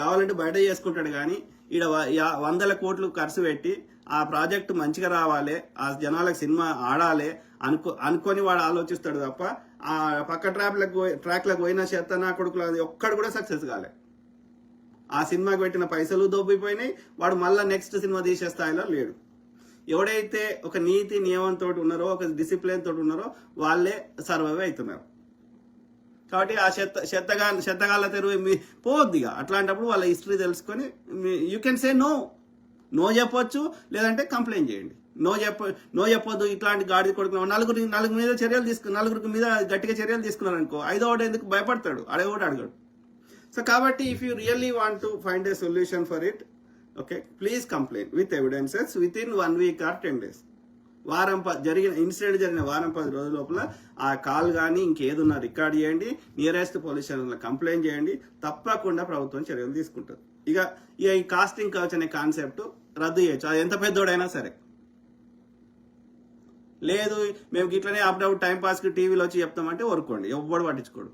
కావాలంటే బయట చేసుకుంటాడు కానీ ఈడ 100 కోట్లు ఖర్చు పెట్టి ఆ ప్రాజెక్టు మంచిగా రావాలి, ఆ జనాలకు సినిమా ఆడాలి అనుకొని వాడు ఆలోచిస్తాడు తప్ప ఆ పక్క ట్రాక్లకు పోయిన చేతన కొడుకులు ఒక్కడు కూడా సక్సెస్ కాలే. ఆ సినిమాకి పెట్టిన పైసలు దొబ్బిపోయినాయి, వాడు మళ్ళీ నెక్స్ట్ సినిమా తీసే స్థాయిలో లేడు. ఎవడైతే ఒక నీతి నియమంతో ఉన్నారో, ఒక డిసిప్లిన్ తోటి ఉన్నారో వాళ్ళే సర్వైవ్ అవుతున్నారు. కాబట్టి ఆ చెత్తగాళ్ళ తెరువు పోవద్దిగా. అట్లాంటప్పుడు వాళ్ళ హిస్టరీ తెలుసుకొని యూ కెన్ సే నో చెప్పొచ్చు, లేదంటే కంప్లైంట్ చేయండి. నో చెప్పొద్దు, ఇట్లాంటి గాడి కొడుకున్నాం. నలుగురి మీద నలుగురికి మీద గట్టిగా చర్యలు తీసుకున్నారు అనుకో, 5వ ఎందుకు భయపడతాడు, అడగడు అడగడు. సో కాబట్టి if you really want to find a solution for it, okay, please complaint with evidences with in 1 week or 10 days. Incident జరిగిన వారం 10 రోజుల లోపల ఆ కాల్ కానీ ఇంకేదన్నా రికార్డ్ చేయండి, నియరెస్ట్ పోలీస్ స్టేషన్లో కంప్లైంట్ చేయండి. తప్పకుండా ప్రభుత్వం చర్యలు తీసుకుంటుంది. ఇక ఈ కాస్టింగ్ కౌచ్ అనే కాన్సెప్ట్ రద్దు చేయొచ్చు, అది ఎంత పెద్దోడైనా సరే. లేదు మేము ఇట్లనే అప్పుడప్పుడు టైం పాస్కి టీవీలో వచ్చి చెప్తామంటే ఊరుకోండి, ఎవ్వడు పట్టించుకోడు.